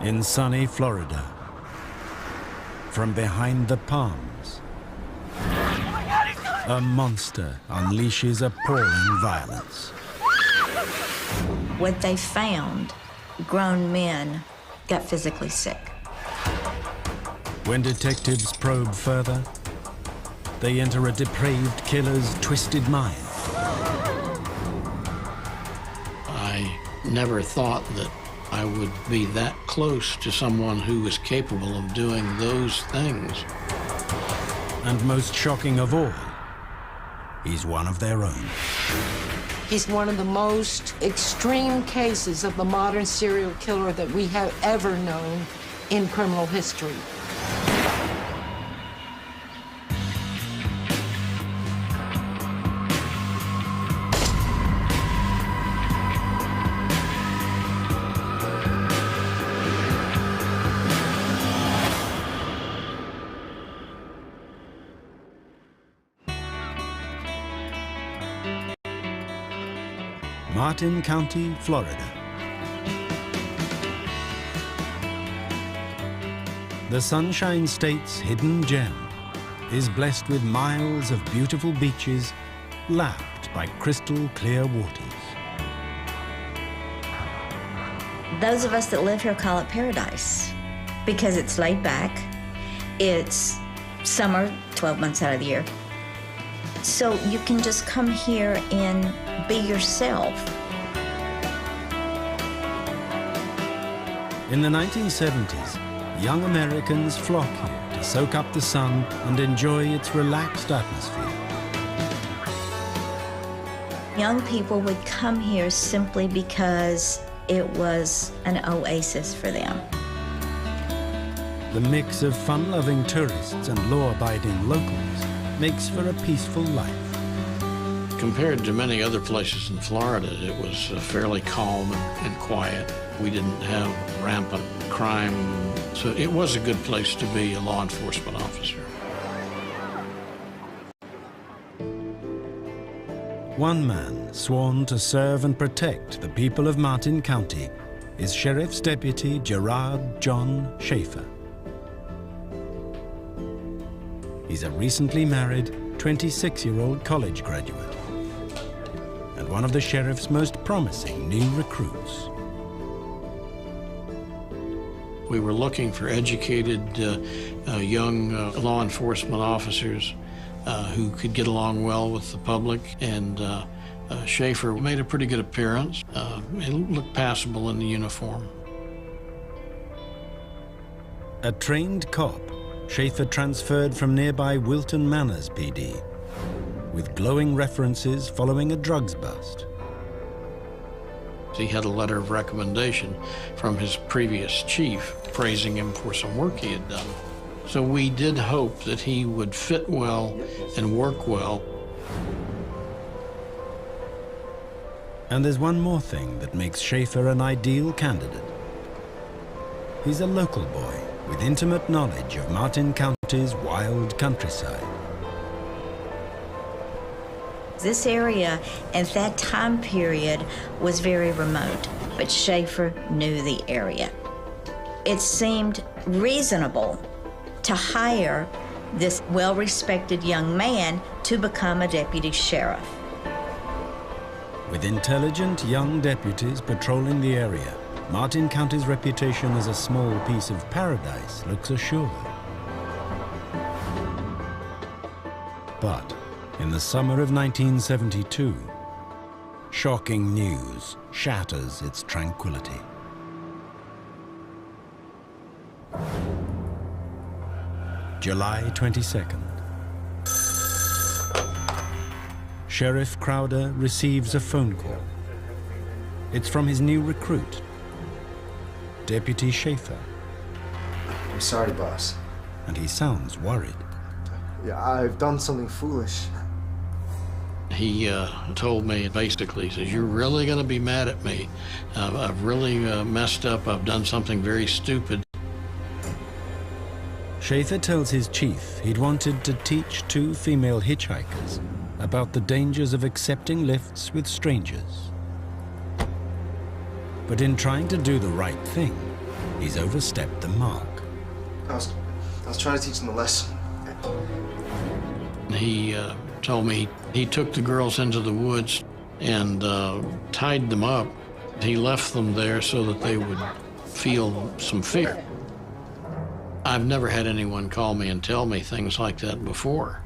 In sunny Florida, from behind the palms, a monster unleashes appalling violence. What they found, grown men got physically sick. When detectives probe further, they enter a depraved killer's twisted mind. I never thought that I would be that close to someone who was capable of doing those things. And most shocking of all, he's one of their own. He's one of the most extreme cases of the modern serial killer that we have ever known in criminal history. Martin County, Florida. The Sunshine State's hidden gem is blessed with miles of beautiful beaches lapped by crystal clear waters. Those of us that live here call it paradise because it's laid back. It's summer, 12 months out of the year. So you can just come here and be yourself. In the 1970s, young Americans flock here to soak up the sun and enjoy its relaxed atmosphere. Young people would come here simply because it was an oasis for them. The mix of fun-loving tourists and law-abiding locals makes for a peaceful life. Compared to many other places in Florida, it was fairly calm and quiet. We didn't have rampant crime, so it was a good place to be a law enforcement officer. One man sworn to serve and protect the people of Martin County is Sheriff's Deputy Gerard John Schaefer. He's a recently married 26-year-old college graduate and one of the sheriff's most promising new recruits. We were looking for educated young law enforcement officers who could get along well with the public, and Schaefer made a pretty good appearance. He looked passable in the uniform. A trained cop, Schaefer transferred from nearby Wilton Manors PD, with glowing references following a drugs bust. He had a letter of recommendation from his previous chief praising him for some work he had done. So we did hope that he would fit well and work well. And there's one more thing that makes Schaefer an ideal candidate. He's a local boy with intimate knowledge of Martin County's wild countryside. This area at that time period was very remote, but Schaefer knew the area. It seemed reasonable to hire this well-respected young man to become a deputy sheriff. With intelligent young deputies patrolling the area, Martin County's reputation as a small piece of paradise looks assured. But in the summer of 1972, shocking news shatters its tranquility. July 22nd. Sheriff Crowder receives a phone call. It's from his new recruit, Deputy Schaefer. I'm sorry, boss. And he sounds worried. Yeah, I've done something foolish. He told me basically, he says, "You're really going to be mad at me. I've really messed up. I've done something very stupid." Schaefer tells his chief he'd wanted to teach two female hitchhikers about the dangers of accepting lifts with strangers. But in trying to do the right thing, he's overstepped the mark. I was trying to teach them a lesson. He told me he took the girls into the woods and tied them up. He left them there so that they would feel some fear. I've never had anyone call me and tell me things like that before.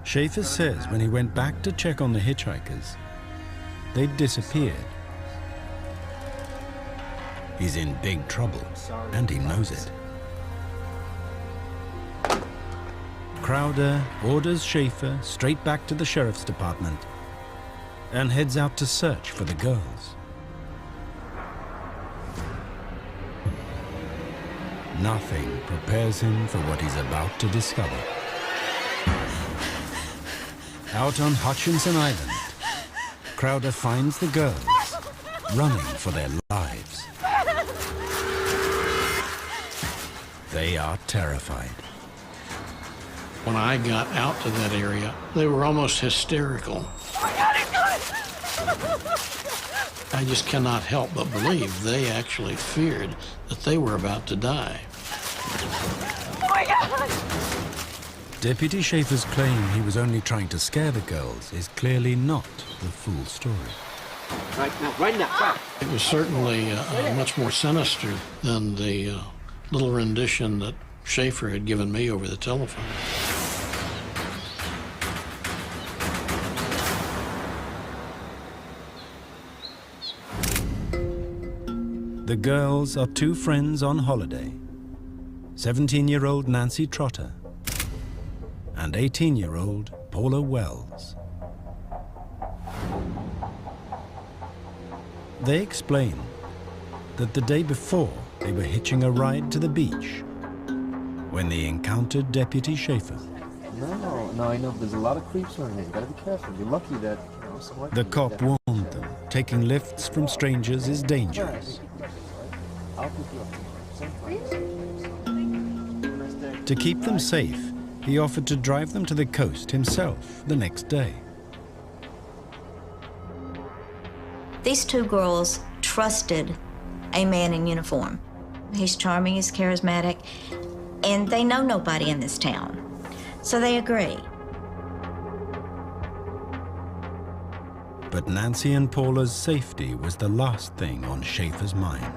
Schaefer says when he went back to check on the hitchhikers, they'd disappeared. He's in big trouble, and he knows it. Crowder orders Schaefer straight back to the sheriff's department and heads out to search for the girls. Nothing prepares him for what he's about to discover. Out on Hutchinson Island, Crowder finds the girls running for their lives. They are terrified. When I got out to that area, they were almost hysterical. I just cannot help but believe they actually feared that they were about to die. Oh my God! Deputy Schaefer's claim he was only trying to scare the girls is clearly not the full story. Right now. It was certainly much more sinister than the little rendition that Schaefer had given me over the telephone. The girls are two friends on holiday, 17-year-old Nancy Trotter and 18-year-old Paula Wells. They explain that the day before they were hitching a ride to the beach when they encountered Deputy Schaefer. No, I know there's a lot of creeps around here. You gotta be careful. You're lucky that, The cop warned them taking lifts from strangers is dangerous. I'll pick you up. To keep them safe, he offered to drive them to the coast himself the next day. These two girls trusted a man in uniform. He's charming, he's charismatic, and they know nobody in this town. So they agree. But Nancy and Paula's safety was the last thing on Schaefer's mind.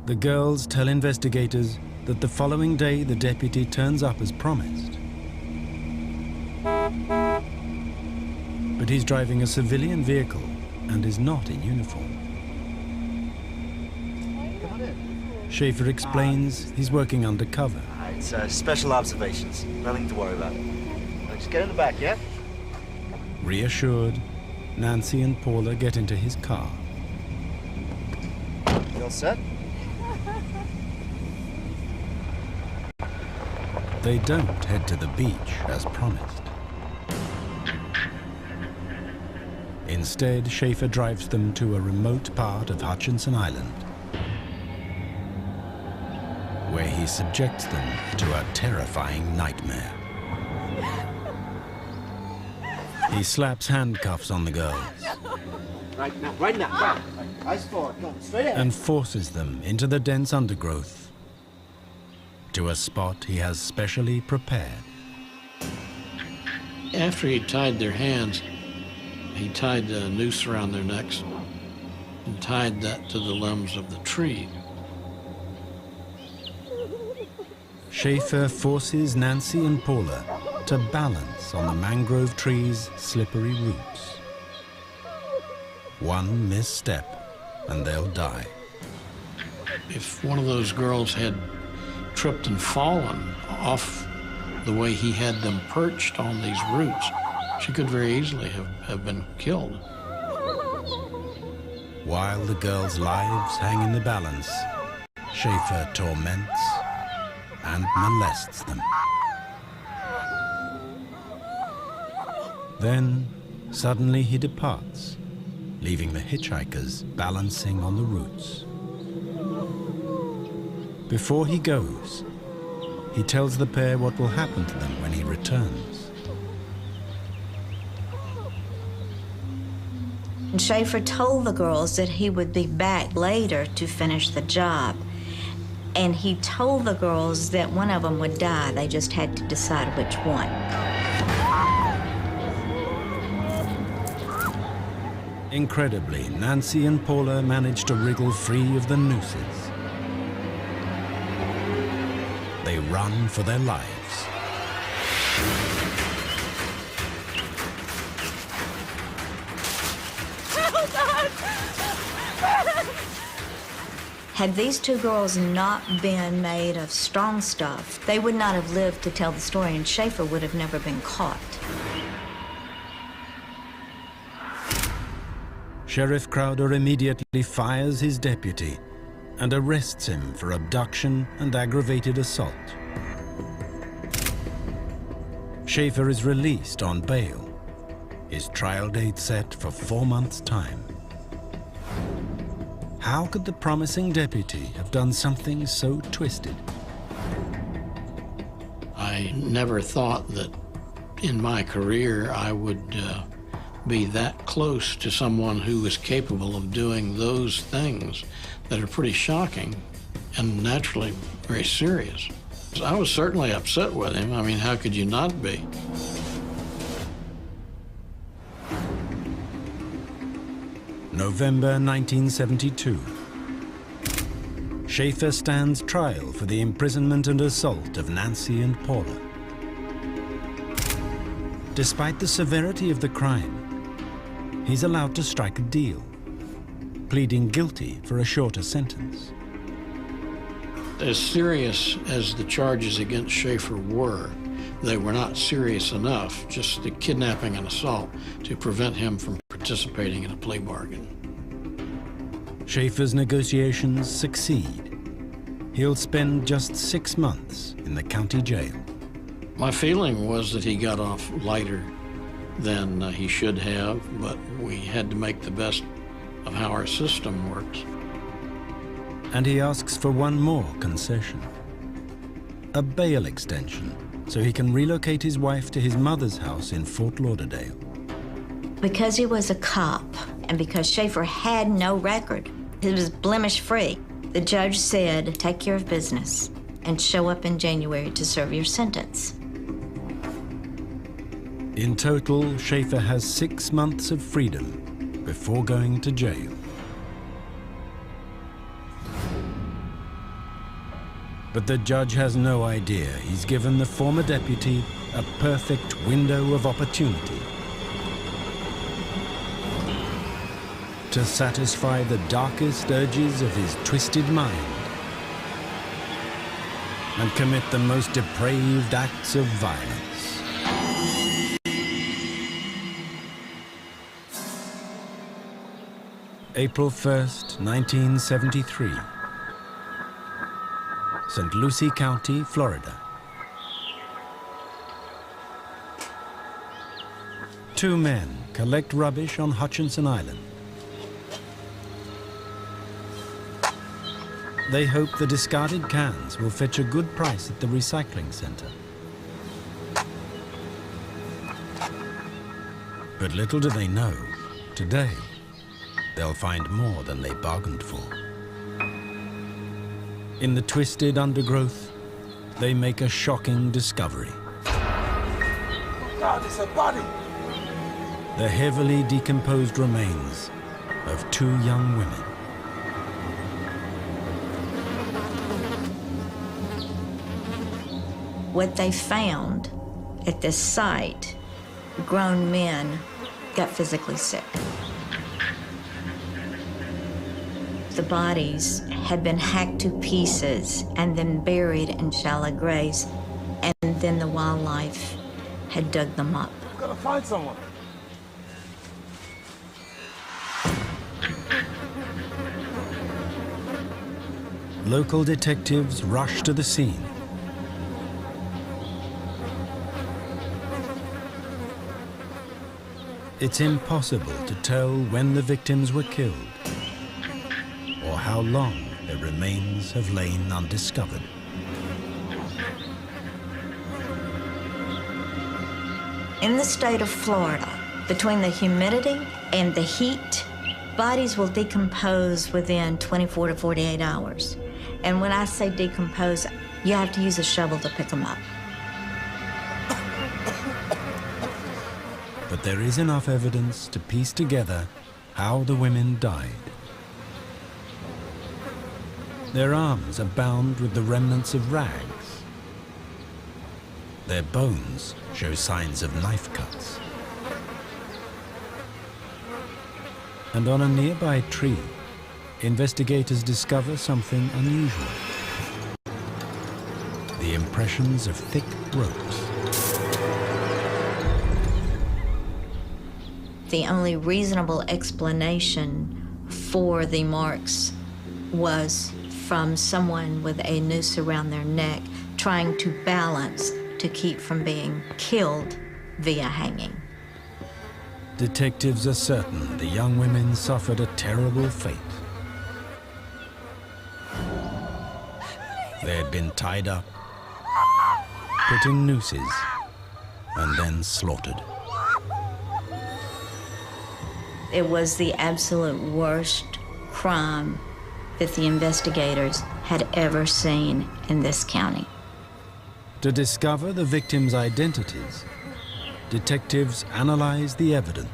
The girls tell investigators that the following day the deputy turns up as promised. But he's driving a civilian vehicle and is not in uniform. Schaefer explains he's working undercover. It's special observations. Nothing to worry about. Just get in the back, yeah? Reassured, Nancy and Paula get into his car. You all set? They don't head to the beach as promised. Instead, Schaefer drives them to a remote part of Hutchinson Island, where he subjects them to a terrifying nightmare. He slaps handcuffs on the girls Right now. Eyes forward, go straight ahead. and forces them into the dense undergrowth to a spot he has specially prepared. After he tied their hands, he tied a noose around their necks and tied that to the limbs of the tree. Schaefer forces Nancy and Paula to balance on the mangrove tree's slippery roots. One misstep and they'll die. If one of those girls had tripped and fallen off the way he had them perched on these roots, she could very easily have been killed. While the girls' lives hang in the balance, Schaefer torments and molests them. Then, suddenly he departs, leaving the hitchhikers balancing on the roots. Before he goes, he tells the pair what will happen to them when he returns. Schaefer told the girls that he would be back later to finish the job. And he told the girls that one of them would die. They just had to decide which one. Incredibly, Nancy and Paula managed to wriggle free of the nooses. They run for their lives. Had these two girls not been made of strong stuff, they would not have lived to tell the story, and Schaefer would have never been caught. Sheriff Crowder immediately fires his deputy and arrests him for abduction and aggravated assault. Schaefer is released on bail, his trial date set for 4 months' time. How could the promising deputy have done something so twisted? I never thought that in my career I would be that close to someone who was capable of doing those things that are pretty shocking and naturally very serious. I was certainly upset with him. I mean, how could you not be? November 1972. Schaefer stands trial for the imprisonment and assault of Nancy and Paula. Despite the severity of the crime, he's allowed to strike a deal, pleading guilty for a shorter sentence. As serious as the charges against Schaefer were, they were not serious enough, just the kidnapping and assault, to prevent him from participating in a plea bargain. Schaefer's negotiations succeed. He'll spend just 6 months in the county jail. My feeling was that he got off lighter than he should have, but we had to make the best of how our system works. And he asks for one more concession: a bail extension, so he can relocate his wife to his mother's house in Fort Lauderdale. Because he was a cop, and because Schaefer had no record, he was blemish-free, the judge said, take care of business and show up in January to serve your sentence. In total, Schaefer has 6 months of freedom before going to jail. But the judge has no idea he's given the former deputy a perfect window of opportunity to satisfy the darkest urges of his twisted mind and commit the most depraved acts of violence. April 1st, 1973. St. Lucie County, Florida. 2 men collect rubbish on Hutchinson Island. They hope the discarded cans will fetch a good price at the recycling center. But little do they know, today they'll find more than they bargained for. In the twisted undergrowth, they make a shocking discovery. God, it's a body! The heavily decomposed remains of 2 young women. What they found at this site, grown men got physically sick. The bodies had been hacked to pieces and then buried in shallow graves, and then the wildlife had dug them up. We've got to find someone. Local detectives rush to the scene. It's impossible to tell when the victims were killed or how long their remains have lain undiscovered. In the state of Florida, between the humidity and the heat Bodies will decompose within 24 to 48 hours. And when I say decompose, you have to use a shovel to pick them up. But there is enough evidence to piece together how the women died. Their arms are bound with the remnants of rags. Their bones show signs of knife cuts. And on a nearby tree, investigators discover something unusual. The impressions of thick ropes. The only reasonable explanation for the marks was from someone with a noose around their neck trying to balance to keep from being killed via hanging. Detectives are certain the young women suffered a terrible fate. They had been tied up, put in nooses, and then slaughtered. It was the absolute worst crime that the investigators had ever seen in this county. To discover the victims' identities, detectives analyzed the evidence.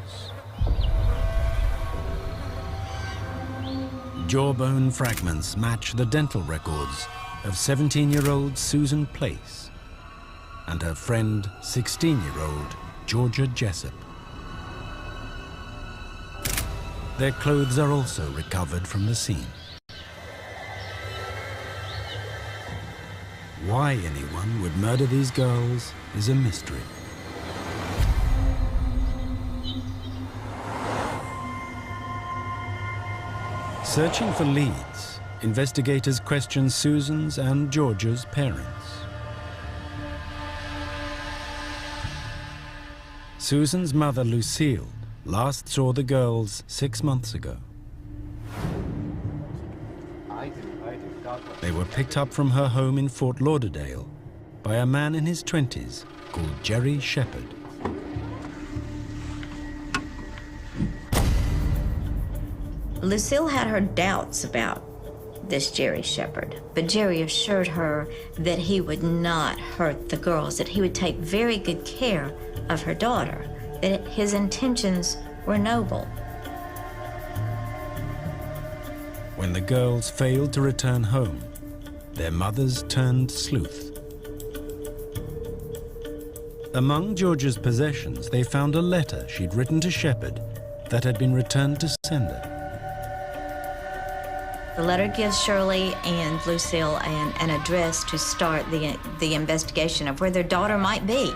Jawbone fragments match the dental records of 17-year-old Susan Place and her friend, 16-year-old Georgia Jessup. Their clothes are also recovered from the scene. Why anyone would murder these girls is a mystery. Searching for leads, investigators question Susan's and Georgia's parents. Susan's mother, Lucille, last saw the girls 6 months ago. They were picked up from her home in Fort Lauderdale by a man in his 20s called Gerard Schaefer. Lucille had her doubts about this Gerard Schaefer, but Jerry assured her that he would not hurt the girls, that he would take very good care of her daughter, that his intentions were noble. When the girls failed to return home, their mothers turned sleuth. Among Georgia's possessions, they found a letter she'd written to Shepherd that had been returned to sender. The letter gives Shirley and Lucille an address to start the investigation of where their daughter might be.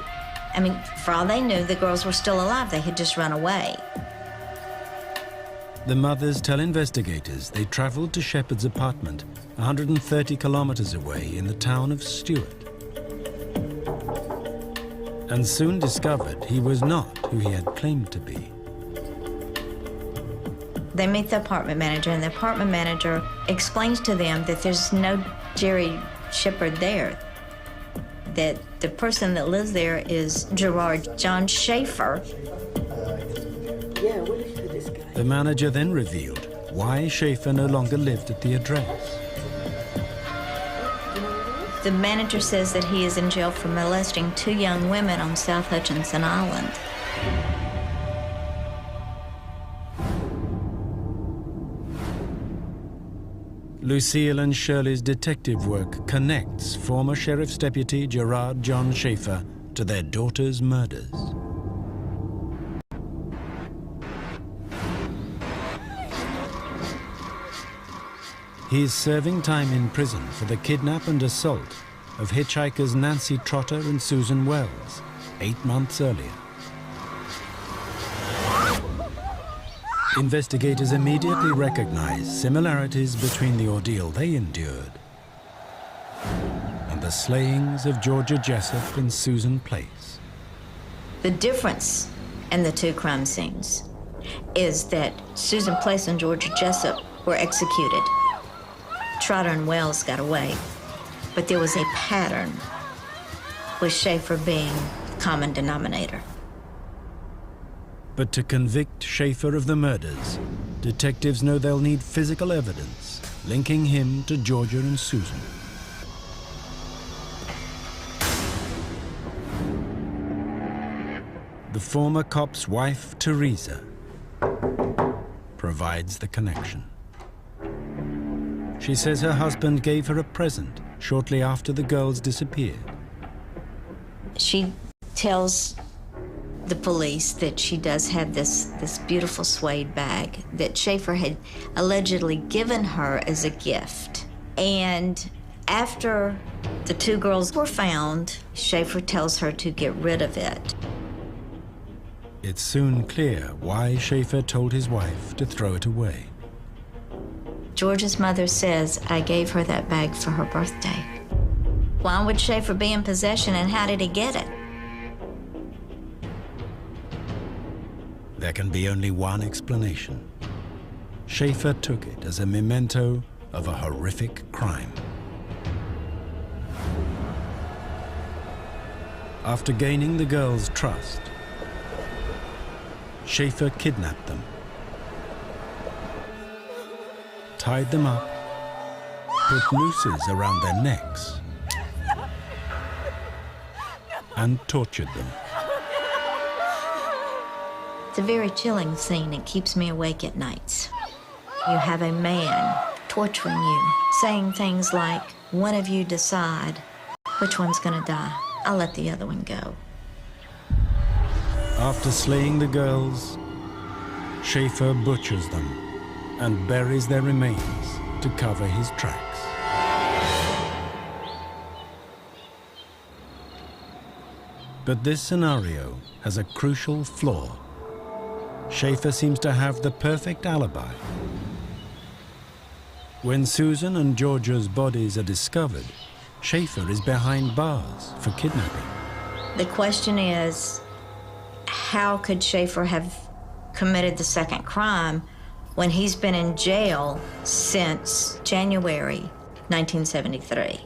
I mean, for all they knew, the girls were still alive. They had just run away. The mothers tell investigators they traveled to Shepherd's apartment 130 kilometers away in the town of Stewart, and soon discovered he was not who he had claimed to be. They meet the apartment manager, and the apartment manager explains to them that there's no Gerard Schaefer there, that the person that lives there is Gerard John Schaefer. The manager then revealed why Schaefer no longer lived at the address. The manager says that he is in jail for molesting 2 young women on South Hutchinson Island. Lucille and Shirley's detective work connects former Sheriff's Deputy Gerard John Schaefer to their daughter's murders. He is serving time in prison for the kidnap and assault of hitchhikers Nancy Trotter and Susan Wells 8 months earlier. Investigators immediately recognized similarities between the ordeal they endured and the slayings of Georgia Jessup and Susan Place. The difference in the 2 crime scenes is that Susan Place and Georgia Jessup were executed. Trotter and Wells got away, but there was a pattern, with Schaefer being the common denominator. But to convict Schaefer of the murders, detectives know they'll need physical evidence linking him to Georgia and Susan. The former cop's wife, Teresa, provides the connection. She says her husband gave her a present shortly after the girls disappeared. She tells the police that she does have this beautiful suede bag that Schaefer had allegedly given her as a gift. And after the two girls were found, Schaefer tells her to get rid of it. It's soon clear why Schaefer told his wife to throw it away. Georgia's mother says, I gave her that bag for her birthday. Why would Schaefer be in possession, and how did he get it? There can be only one explanation. Schaefer took it as a memento of a horrific crime. After gaining the girls' trust, Schaefer kidnapped them, tied them up, put nooses around their necks, and tortured them. It's a very chilling scene. It keeps me awake at nights. You have a man torturing you, saying things like, one of you decide which one's gonna die. I'll let the other one go. After slaying the girls, Schaefer butchers them and buries their remains to cover his tracks. But this scenario has a crucial flaw. Schaefer seems to have the perfect alibi. When Susan and Georgia's bodies are discovered, Schaefer is behind bars for kidnapping. The question is, how could Schaefer have committed the second crime when he's been in jail since January 1973?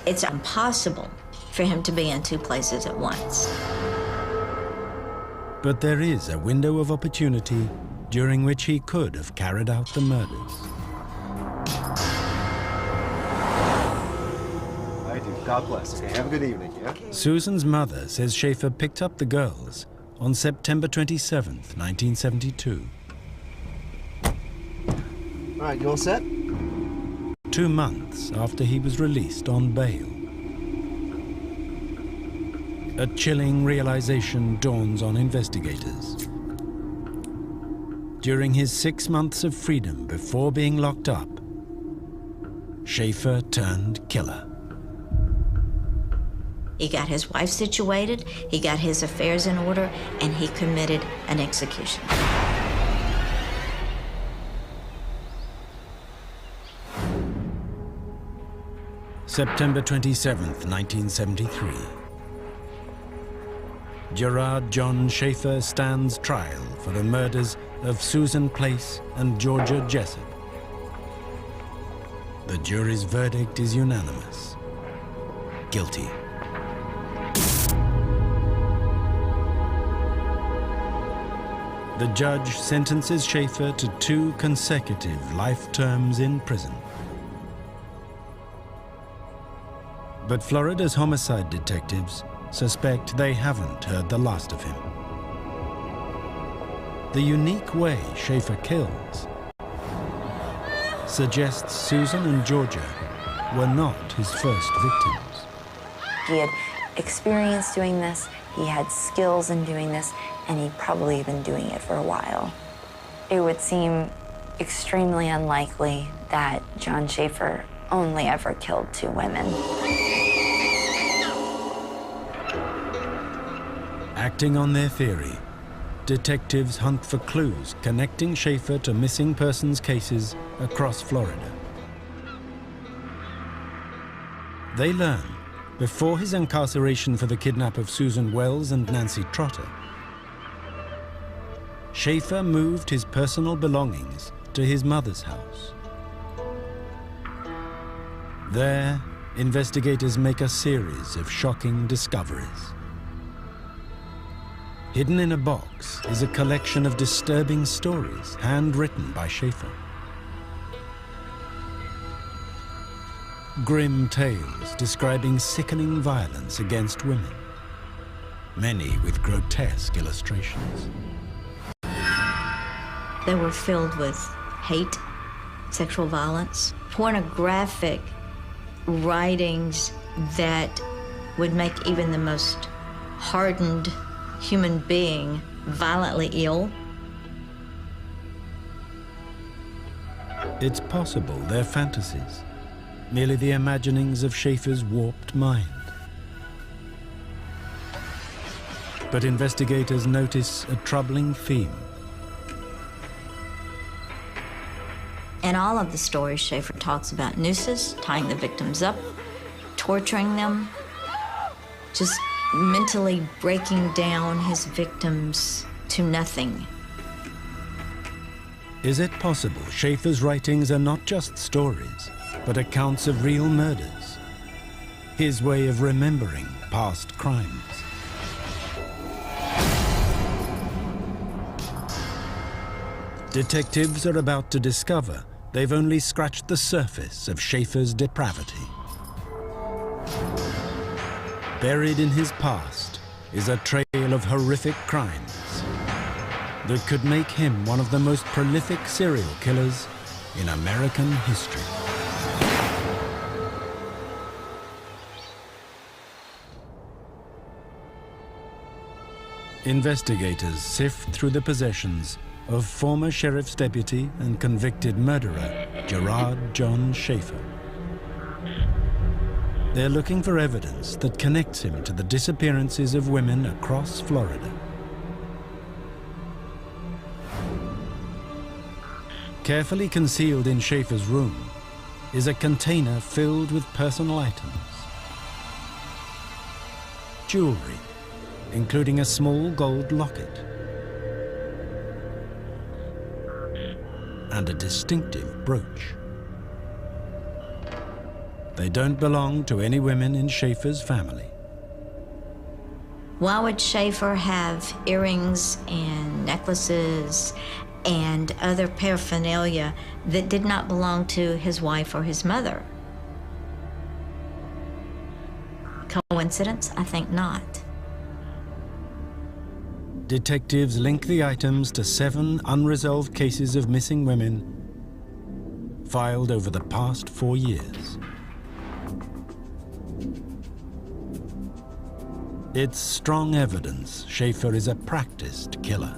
It's impossible for him to be in two places at once. But there is a window of opportunity during which he could have carried out the murders. I do. God bless. Okay, have a good evening, yeah? Susan's mother says Schaefer picked up the girls on September 27th, 1972. All right, you all set? 2 months after he was released on bail. A chilling realization dawns on investigators. During his 6 months of freedom before being locked up, Schaefer turned killer. He got his wife situated, he got his affairs in order, and he committed an execution. September 27th, 1973. Gerard John Schaefer stands trial for the murders of Susan Place and Georgia Jessup. The jury's verdict is unanimous. Guilty. The judge sentences Schaefer to 2 consecutive life terms in prison. But Florida's homicide detectives suspect they haven't heard the last of him. The unique way Schaefer kills suggests Susan and Georgia were not his first victims. He had experience doing this, he had skills in doing this, and he'd probably been doing it for a while. It would seem extremely unlikely that John Schaefer only ever killed 2 women. Acting on their theory, detectives hunt for clues connecting Schaefer to missing persons cases across Florida. They learn, before his incarceration for the kidnap of Susan Wells and Nancy Trotter, Schaefer moved his personal belongings to his mother's house. There, investigators make a series of shocking discoveries. Hidden in a box is a collection of disturbing stories handwritten by Schaefer. Grim tales describing sickening violence against women, many with grotesque illustrations. They were filled with hate, sexual violence, pornographic writings that would make even the most hardened human being violently ill. It's possible they're fantasies, merely the imaginings of Schaefer's warped mind. But investigators notice a troubling theme. In all of the stories, Schaefer talks about nooses, tying the victims up, torturing them, just mentally breaking down his victims to nothing. Is it possible Schaefer's writings are not just stories, but accounts of real murders? His way of remembering past crimes. Detectives are about to discover they've only scratched the surface of Schaefer's depravity. Buried in his past is a trail of horrific crimes that could make him one of the most prolific serial killers in American history. Investigators sift through the possessions of former sheriff's deputy and convicted murderer Gerard John Schaefer. They're looking for evidence that connects him to the disappearances of women across Florida. Carefully concealed in Schaefer's room is a container filled with personal items. Jewelry, including a small gold locket and a distinctive brooch. They don't belong to any women in Schaefer's family. Why would Schaefer have earrings and necklaces and other paraphernalia that did not belong to his wife or his mother? Coincidence? I think not. Detectives link the items to 7 unresolved cases of missing women filed over the past 4 years. It's strong evidence Schaefer is a practiced killer.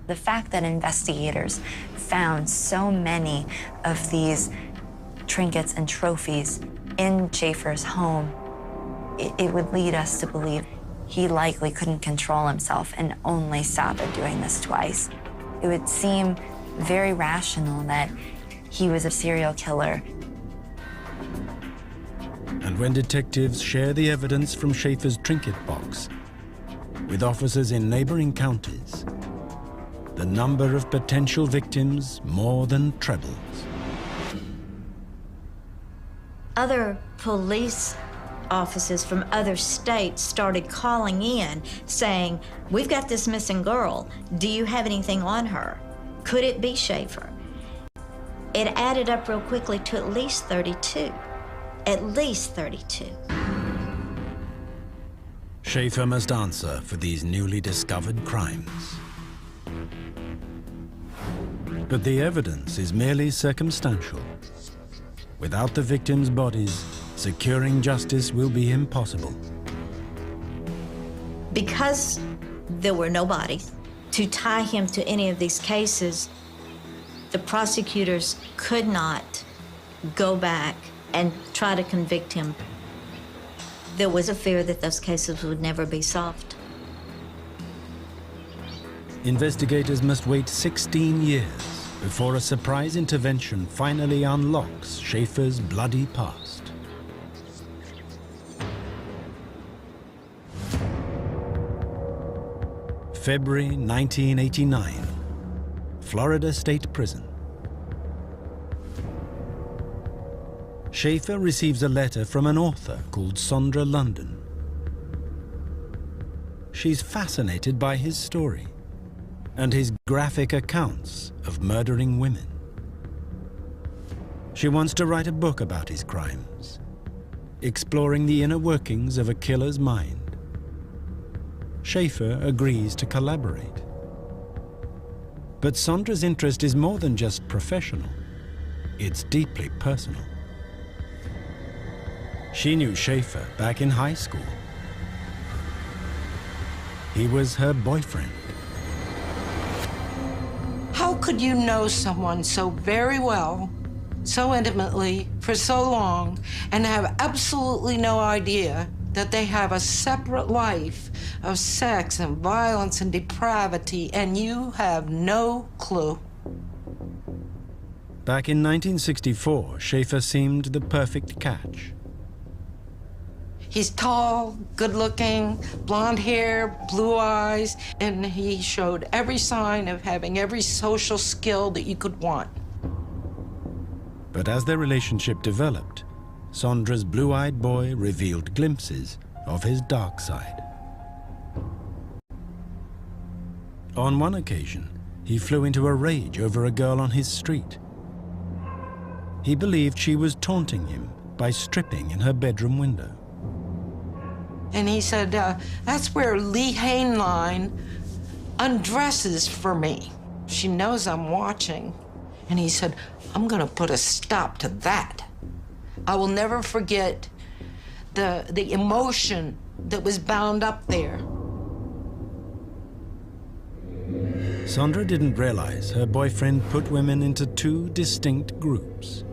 The fact that investigators found so many of these trinkets and trophies in Schaefer's home, it would lead us to believe he likely couldn't control himself and only stopped at doing this twice. It would seem very rational that he was a serial killer. And when detectives share the evidence from Schaefer's trinket box with officers in neighboring counties, the number of potential victims more than trebles. Other police officers from other states started calling in saying, "We've got this missing girl. Do you have anything on her? Could it be Schaefer?" It added up real quickly to at least 32. At least 32. Schaefer must answer for these newly discovered crimes. But the evidence is merely circumstantial. Without the victims' bodies, securing justice will be impossible. Because there were no bodies to tie him to any of these cases, the prosecutors could not go back and try to convict him. There was a fear that those cases would never be solved. Investigators must wait 16 years before a surprise intervention finally unlocks Schaefer's bloody past. February 1989, Florida State Prison. Schaefer receives a letter from an author called Sondra London. she's fascinated by his story and his graphic accounts of murdering women. She wants to write a book about his crimes, exploring the inner workings of a killer's mind. Schaefer agrees to collaborate. But Sondra's interest is more than just professional. It's deeply personal. She knew Schaefer back in high school. He was her boyfriend. How could you know someone so very well, so intimately, for so long, and have absolutely no idea that they have a separate life of sex and violence and depravity, and you have no clue? Back in 1964, Schaefer seemed the perfect catch. He's tall, good-looking, blonde hair, blue eyes, and he showed every sign of having every social skill that you could want. But as their relationship developed, Sondra's blue-eyed boy revealed glimpses of his dark side. On one occasion, he flew into a rage over a girl on his street. He believed she was taunting him by stripping in her bedroom window. And he said, that's where Lee Hainline undresses for me. She knows I'm watching. And he said, I'm gonna put a stop to that. I will never forget the emotion that was bound up there. Sondra didn't realize her boyfriend put women into two distinct groups.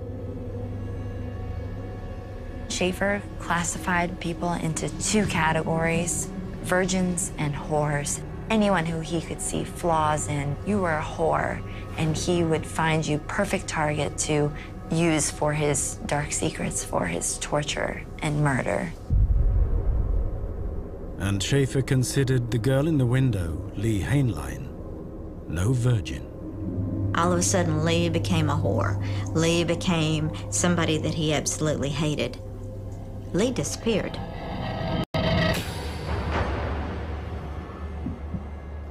Schaefer classified people into two categories: virgins and whores. Anyone who he could see flaws in, you were a whore, and he would find you perfect target to use for his dark secrets, for his torture and murder. And Schaefer considered the girl in the window, Lee Hainline, no virgin. All of a sudden, Lee became a whore. Lee became somebody that he absolutely hated. Lee disappeared.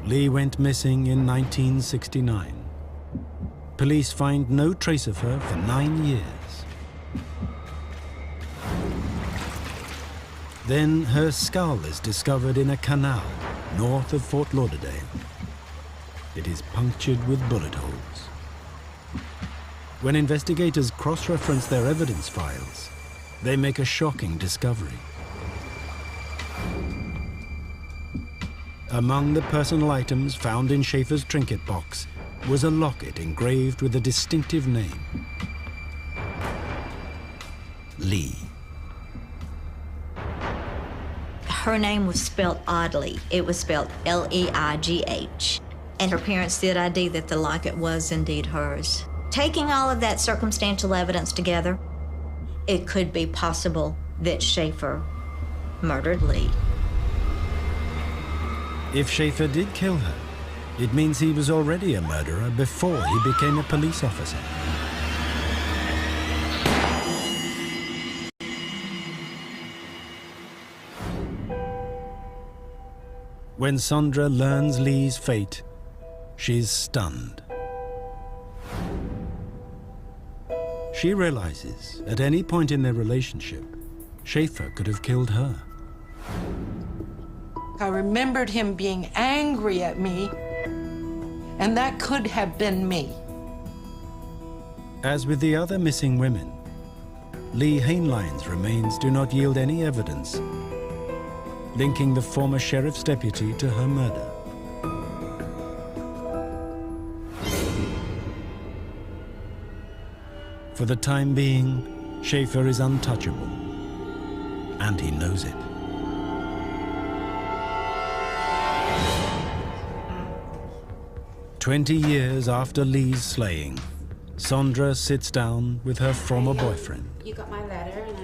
Lee went missing in 1969. Police find no trace of her for 9 years. Then her skull is discovered in a canal north of Fort Lauderdale. It is punctured with bullet holes. When investigators cross-reference their evidence files, they make a shocking discovery. Among the personal items found in Schaefer's trinket box was a locket engraved with a distinctive name: Lee. Her name was spelled oddly. It was spelled Leigh. And her parents did ID that the locket was indeed hers. Taking all of that circumstantial evidence together, it could be possible that Schaefer murdered Lee. If Schaefer did kill her, it means he was already a murderer before he became a police officer. When Sondra learns Lee's fate, she's stunned. She realizes at any point in their relationship, Schaefer could have killed her. I remembered him being angry at me, and that could have been me. As with the other missing women, Lee Hainline's remains do not yield any evidence linking the former sheriff's deputy to her murder. For the time being, Schaefer is untouchable, and he knows it. "20 years after Lee's slaying, Sondra sits down with her former boyfriend. You got my letter, and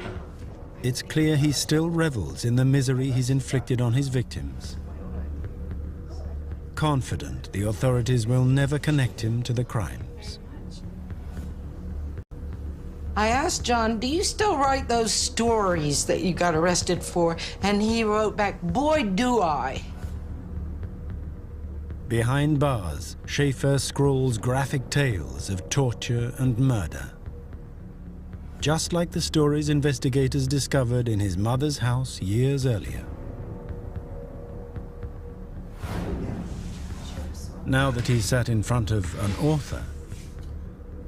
It's clear he still revels in the misery he's inflicted on his victims. Confident the authorities will never connect him to the crimes. I asked John, do you still write those stories that you got arrested for? And he wrote back, boy, do I. Behind bars, Schaefer scrawls graphic tales of torture and murder. Just like the stories investigators discovered in his mother's house years earlier. Now that he's sat in front of an author,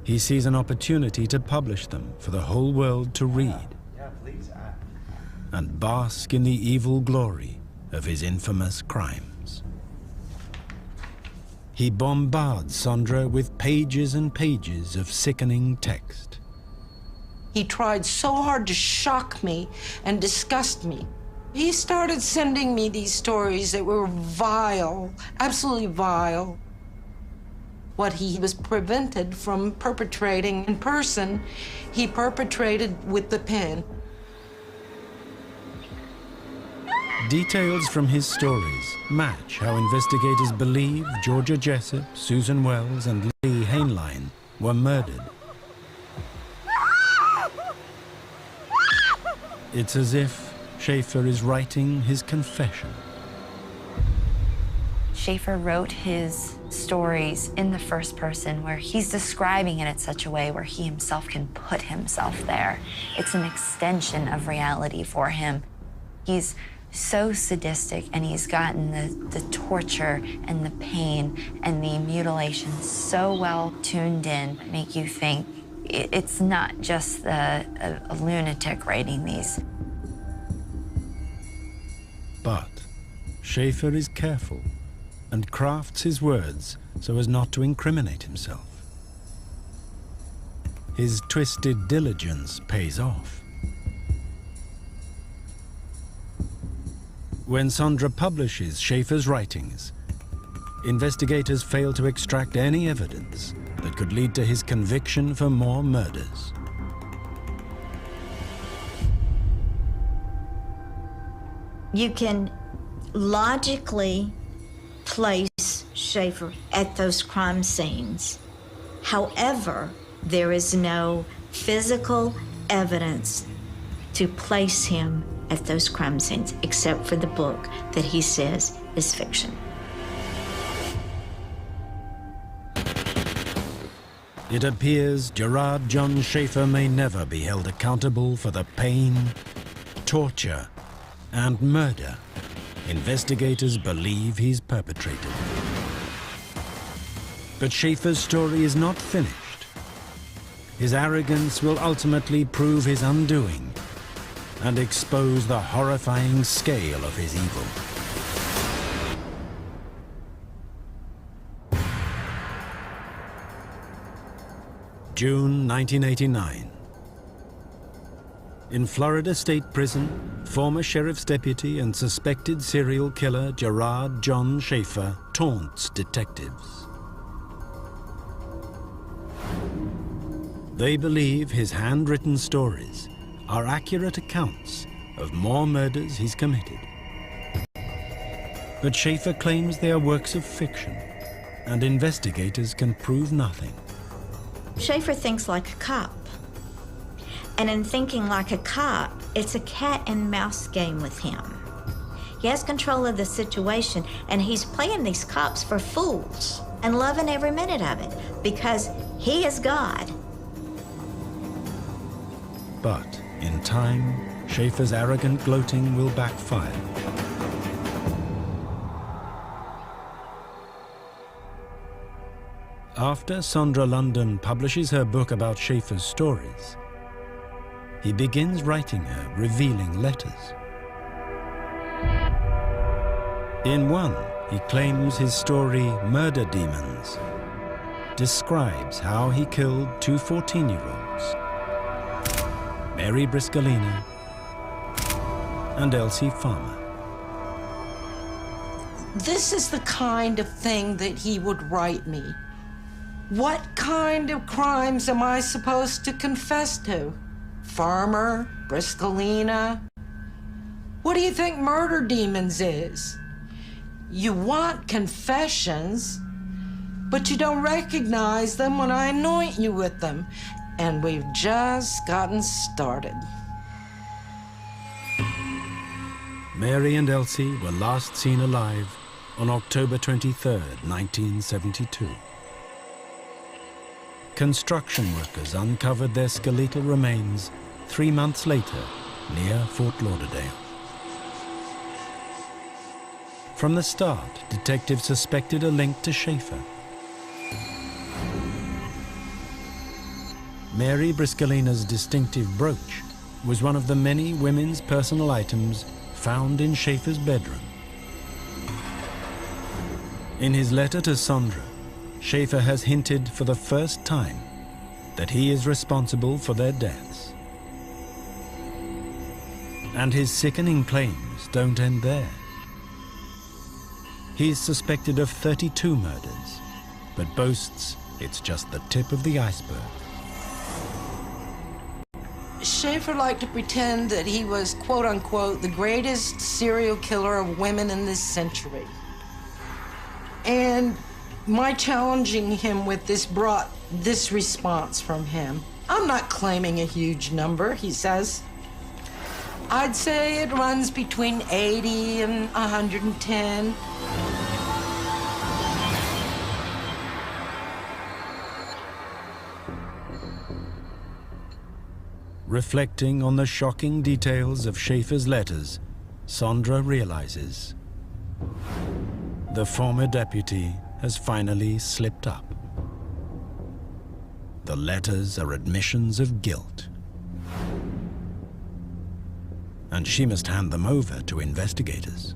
he sees an opportunity to publish them for the whole world to read and bask in the evil glory of his infamous crimes. He bombards Sondra with pages and pages of sickening text. He tried so hard to shock me and disgust me. He started sending me these stories that were vile, absolutely vile. What he was prevented from perpetrating in person, he perpetrated with the pen. Details from his stories match how investigators believe Georgia Jessup, Susan Wells, and Lee Hainline were murdered. It's as if Schaefer is writing his confession. Schaefer wrote his stories in the first person, where he's describing it in such a way where he himself can put himself there. It's an extension of reality for him. He's so sadistic, and he's gotten the torture and the pain and the mutilation so well tuned in, make you think it's not just a lunatic writing these. But Schaefer is careful and crafts his words so as not to incriminate himself. His twisted diligence pays off. When Sondra publishes Schaefer's writings, investigators fail to extract any evidence that could lead to his conviction for more murders. You can logically place Schaefer at those crime scenes. However, there is no physical evidence to place him at those crime scenes, except for the book that he says is fiction. It appears Gerard John Schaefer may never be held accountable for the pain, torture, and murder investigators believe he's perpetrated. But Schaefer's story is not finished. His arrogance will ultimately prove his undoing and expose the horrifying scale of his evil. June 1989. In Florida State Prison, former sheriff's deputy and suspected serial killer Gerard John Schaefer taunts detectives. They believe his handwritten stories are accurate accounts of more murders he's committed. But Schaefer claims they are works of fiction, and investigators can prove nothing. Schaefer thinks like a cop. And in thinking like a cop, it's a cat and mouse game with him. He has control of the situation, and he's playing these cops for fools and loving every minute of it because he is God. But in time, Schaefer's arrogant gloating will backfire. After Sondra London publishes her book about Schaefer's stories, he begins writing her revealing letters. In one, he claims his story, Murder Demons, describes how he killed two 14-year-olds, Mary Briscolina and Elsie Farmer. This is the kind of thing that he would write me. What kind of crimes am I supposed to confess to? Farmer, Briscolina? What do you think Murder Demons is? You want confessions, but you don't recognize them when I anoint you with them. And we've just gotten started. Mary and Elsie were last seen alive on October 23, 1972. Construction workers uncovered their skeletal remains 3 months later near Fort Lauderdale. From the start, detectives suspected a link to Schaefer. Mary Briscalina's distinctive brooch was one of the many women's personal items found in Schaefer's bedroom. In his letter to Sondra, Schaefer has hinted for the first time that he is responsible for their deaths. And his sickening claims don't end there. He is suspected of 32 murders, but boasts it's just the tip of the iceberg. Schaefer liked to pretend that he was, quote unquote, the greatest serial killer of women in this century. And my challenging him with this brought this response from him. I'm not claiming a huge number, he says. I'd say it runs between 80 and 110. Reflecting on the shocking details of Schaefer's letters, Sondra realizes the former deputy has finally slipped up. The letters are admissions of guilt, and she must hand them over to investigators.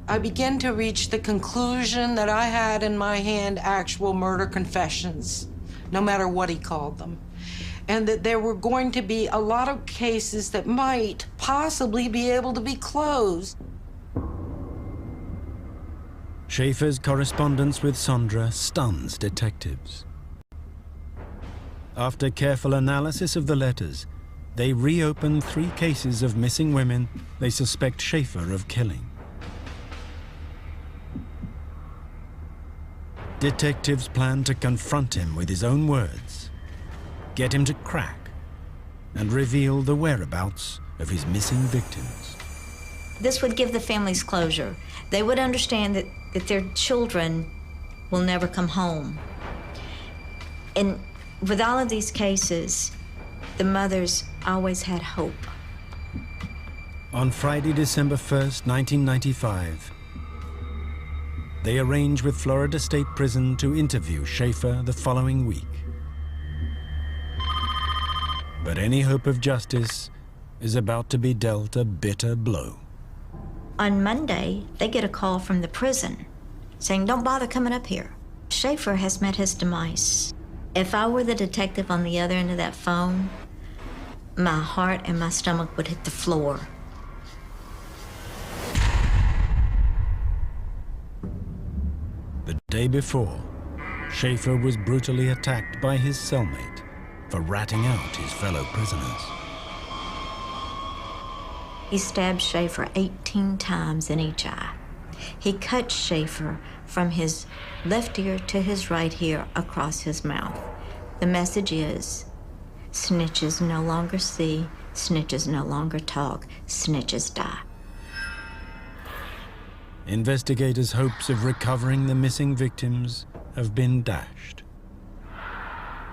I began to reach the conclusion that I had in my hand actual murder confessions, no matter what he called them, and that there were going to be a lot of cases that might possibly be able to be closed. Schaefer's correspondence with Sondra stuns detectives. After careful analysis of the letters, they reopen 3 cases of missing women they suspect Schaefer of killing. Detectives plan to confront him with his own words, get him to crack, and reveal the whereabouts of his missing victims. This would give the families closure. They would understand that their children will never come home. And with all of these cases, the mothers always had hope. On Friday, December 1st, 1995, they arrange with Florida State Prison to interview Schaefer the following week. But any hope of justice is about to be dealt a bitter blow. On Monday, they get a call from the prison saying, "Don't bother coming up here. Schaefer has met his demise." If I were the detective on the other end of that phone, my heart and my stomach would hit the floor. The day before, Schaefer was brutally attacked by his cellmate for ratting out his fellow prisoners. He stabbed Schaefer 18 times in each eye. He cut Schaefer from his left ear to his right ear across his mouth. The message is, snitches no longer see, snitches no longer talk, snitches die. Investigators' hopes of recovering the missing victims have been dashed.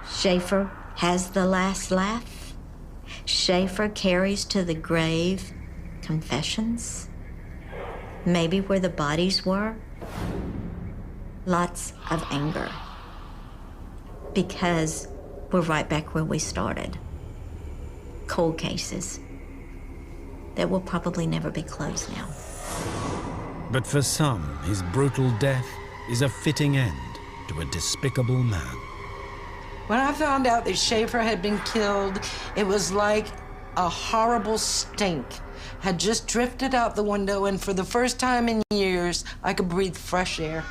Schaefer has the last laugh. Schaefer carries to the grave confessions, maybe where the bodies were. Lots of anger, because we're right back where we started. Cold cases that will probably never be closed now. But for some, his brutal death is a fitting end to a despicable man. When I found out that Schaefer had been killed, it was like a horrible stink had just drifted out the window, and for the first time in years, I could breathe fresh air.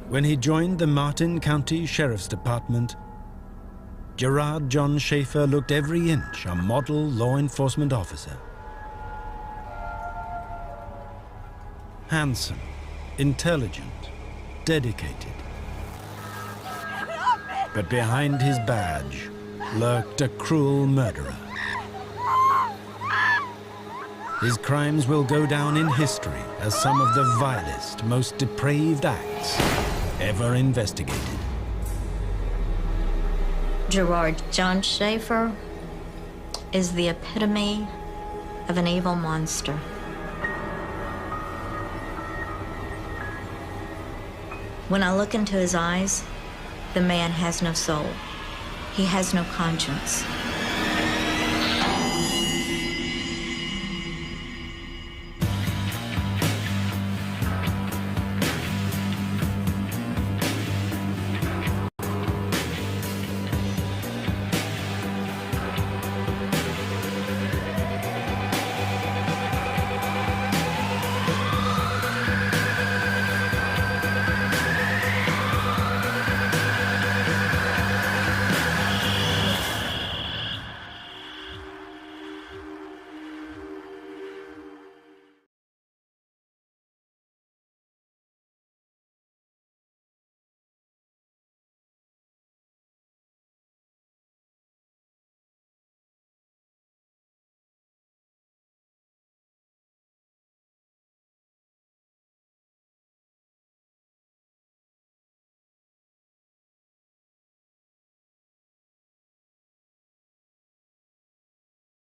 When he joined the Martin County Sheriff's Department, Gerard John Schaefer looked every inch a model law enforcement officer. Handsome, intelligent, dedicated. But behind his badge lurked a cruel murderer. His crimes will go down in history as some of the vilest, most depraved acts ever investigated. Gerard John Schaefer is the epitome of an evil monster. When I look into his eyes, the man has no soul. He has no conscience.